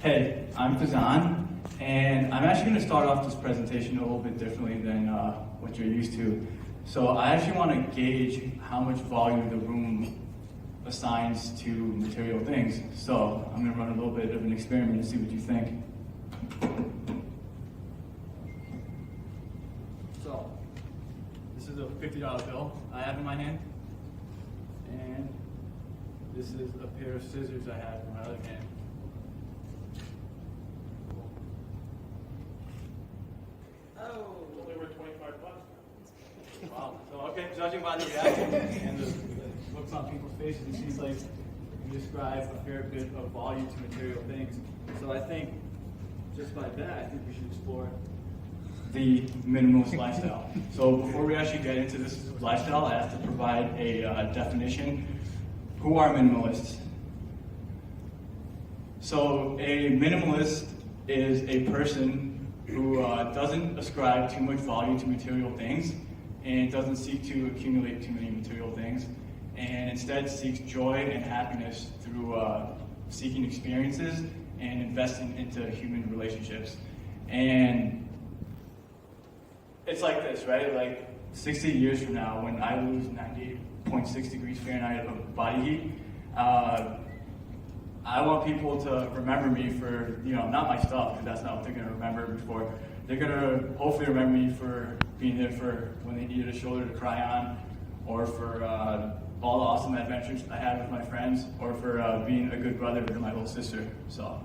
Hey, I'm Fazan, and I'm actually going to start off this presentation a little bit differently than what you're used to. So I actually want to gauge how much volume the room assigns to material things. So I'm going to run a little bit of an experiment and see what you think. So this is a $50 bill I have in my hand, and this is a pair of scissors I have in my other hand. Oh. Only worth $25. Wow. So, okay, judging by the reaction and the looks on people's faces, it seems like you describe a fair bit of volume to material things. So I think, just by that, I think we should explore the minimalist lifestyle. So before we actually get into this lifestyle, I have to provide a definition. Who are minimalists? So a minimalist is a person who doesn't ascribe too much value to material things and doesn't seek to accumulate too many material things, and instead seeks joy and happiness through seeking experiences and investing into human relationships. And it's like this, right? Like 60 years from now, when I lose 98.6 degrees Fahrenheit of body heat, I want people to remember me for, not my stuff, because that's not what they're going to remember me for. They're going to hopefully remember me for being there for when they needed a shoulder to cry on, or for all the awesome adventures I had with my friends, or for being a good brother to my little sister. So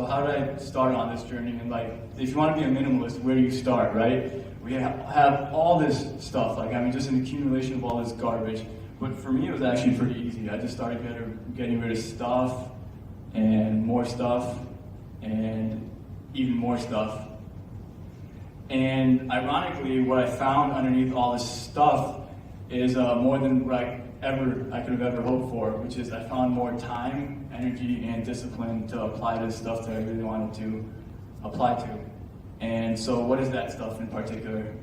how did I start on this journey? And if you want to be a minimalist, where do you start, right? We have all this stuff, just an accumulation of all this garbage. But for me, it was actually pretty easy. I just started getting rid of stuff, and more stuff, and even more stuff. And ironically, what I found underneath all this stuff is more than what I could have ever hoped for, which is I found more time, energy, and discipline to apply to the stuff that I really wanted to apply to. And so what is that stuff in particular?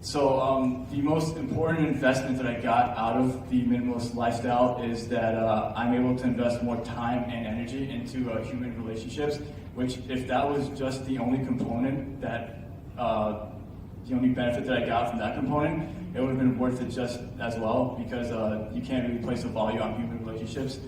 So the most important investment that I got out of the minimalist lifestyle is that I'm able to invest more time and energy into human relationships, which if that was just the only component that, the only benefit that I got from that component, it would have been worth it just as well, because you can't really place a value on human relationships.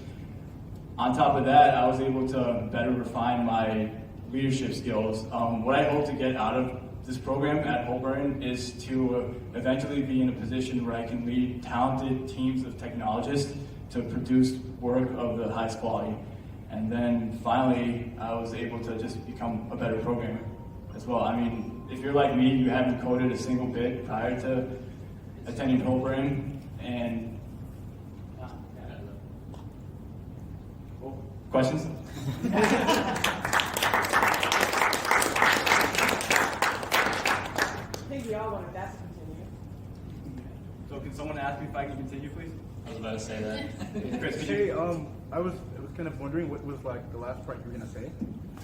On top of that, I was able to better refine my leadership skills. What I hope to get out of this program at Holborn is to eventually be in a position where I can lead talented teams of technologists to produce work of the highest quality. And then finally, I was able to just become a better programmer as well. If you're like me, you haven't coded a single bit prior to attending Holborn, and questions? We all wanted that to continue. So can someone ask me if I can continue, please? I was about to say that. Chris, could Hey, you? I was kind of wondering what was the last part you were gonna say.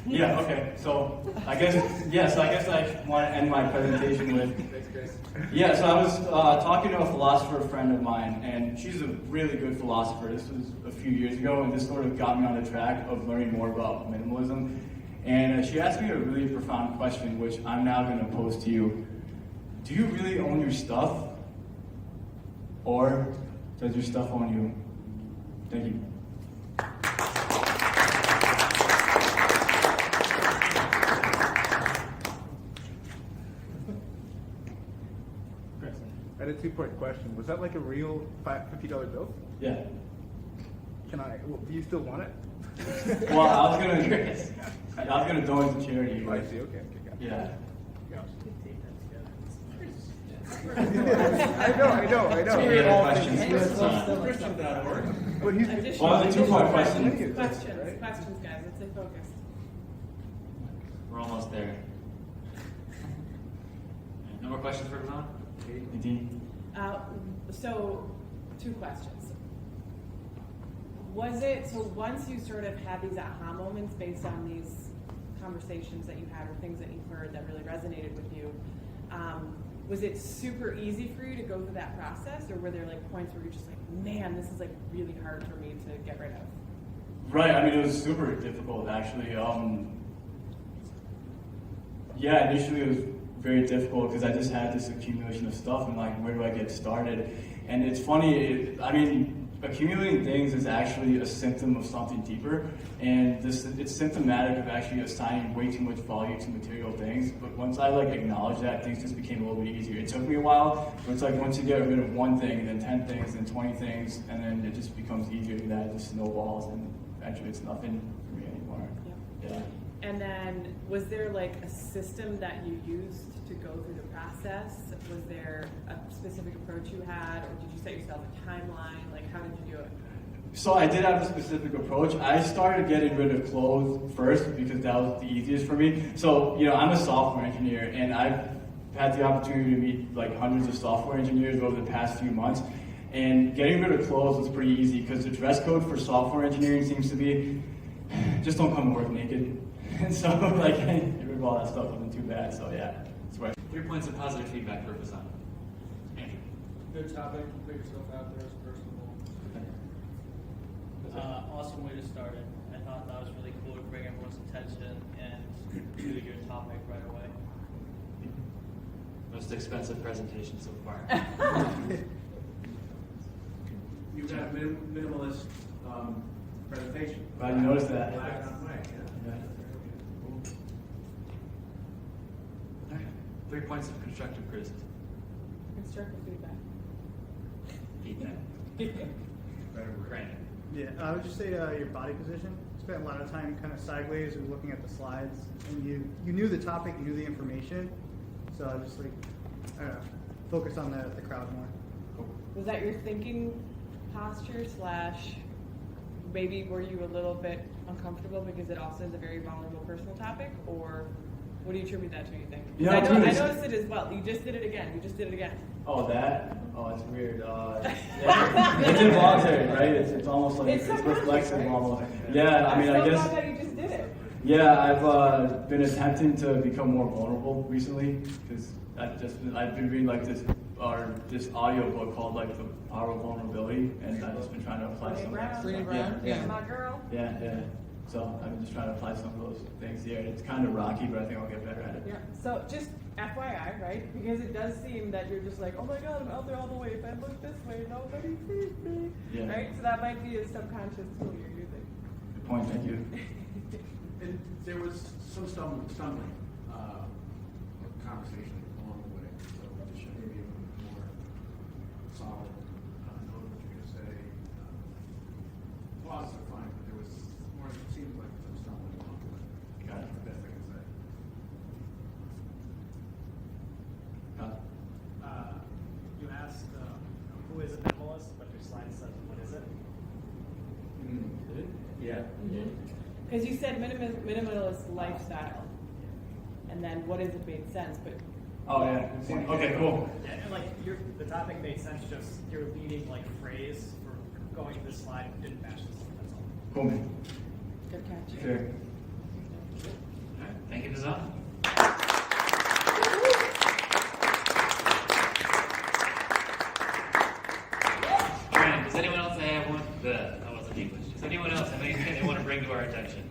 Yeah, okay. So I guess I want to end my presentation with. Thanks, Chris. Yeah, so I was talking to a philosopher friend of mine, and she's a really good philosopher. This was a few years ago, and this sort of got me on the track of learning more about minimalism. And she asked me a really profound question, which I'm now going to pose to you. Do you really own your stuff? Or does your stuff own you? Thank you. Chris. I had a two-part question. Was that like a real $50 bill? Yeah. Do you still want it? Well, I was gonna donate to charity. Oh, I see. Okay, got it. Yeah. I know. Any other questions? But he's Well, it's a two-part question. Questions, guys. Let's stay focused. We're almost there. No more questions for Ron? Nadine? So, two questions. Once you sort of had these aha moments based on these conversations that you had or things that you heard that really resonated with you, was it super easy for you to go through that process, or were there points where you're just like, man, this is really hard for me to get rid of? Right. I mean, it was super difficult actually. Yeah, initially it was very difficult because I just had this accumulation of stuff and like, where do I get started? And it's funny. I mean, accumulating things is actually a symptom of something deeper, and it's symptomatic of actually assigning way too much value to material things. But once I like acknowledged that, things just became a little bit easier. It took me a while, but it's like once you get rid of one thing, and then 10 things, and 20 things, and then it just becomes easier. That it just snowballs, and eventually it's nothing for me anymore. Yep. Yeah. And then, was there like a system that you used to go through the process? Was there a specific approach you had, or did you set yourself a timeline? Like, how did you do it? So I did have a specific approach. I started getting rid of clothes first because that was the easiest for me. So, you know, I'm a software engineer, and I've had the opportunity to meet like hundreds of software engineers over the past few months. And getting rid of clothes was pretty easy because the dress code for software engineering seems to be, just don't come to work naked. And so, like, getting rid of all that stuff wasn't too bad. So, yeah, that's right. 3 points of positive feedback for Bazan. Andrew. Good topic, put yourself out there as personable. Awesome way to start it. I thought that was really cool to bring everyone's attention and do your topic right away. Most expensive presentation so far. You've got a minimalist presentation. Glad you noticed that. Black on white, yeah. Yeah. 3 points of constructive criticism. Constructive feedback. Feedback. Brandon. Yeah, I would just say your body position. Spent a lot of time kind of sideways and looking at the slides, and you knew the topic, you knew the information, so I just like focus on the crowd more. Was that your thinking posture / maybe were you a little bit uncomfortable because it also is a very vulnerable personal topic, or what do you attribute that to, you think? Yeah, I dude, noticed it as well. You just did it again. Oh, that? Oh, it's weird. Yeah. It's involuntary, right? It's almost like it's reflexive right? almost. Yeah, I mean, I'm I so guess. glad that you just did it. Yeah, I've been attempting to become more vulnerable recently because I've been reading like this audio book called like The Power of Vulnerability, and I've just been trying to apply some of that stuff. Yeah. My girl. Yeah. So I'm just trying to apply some of those things here. It's kind of rocky, but I think I'll get better at it. Yeah. So just FYI, right? Because it does seem that you're just like, oh my God, I'm out there all the way. If I look this way, nobody sees me. Yeah. Right? So that might be a subconscious tool you're using. Good point. Thank you. And there was some stumbling conversation along the way, so it should maybe a little more solid. Know what you're going to say. Applause are fine, but there was more. It seemed like some stumbling along the way. Got it. That's the best I can say. You asked who is a minimalist, but your slide says what is it? Yeah. Because you said minimalist lifestyle. And then what is it made sense, but Oh yeah. Okay. Cool. And like the topic made sense. Just your leading like phrase for going to this slide didn't match this. That's all. Cool, man. good catch. Sure. All right. Thank you, Bazan. Brandon, does anyone else have one? That wasn't English. Does anyone else have anything they want to bring to our attention?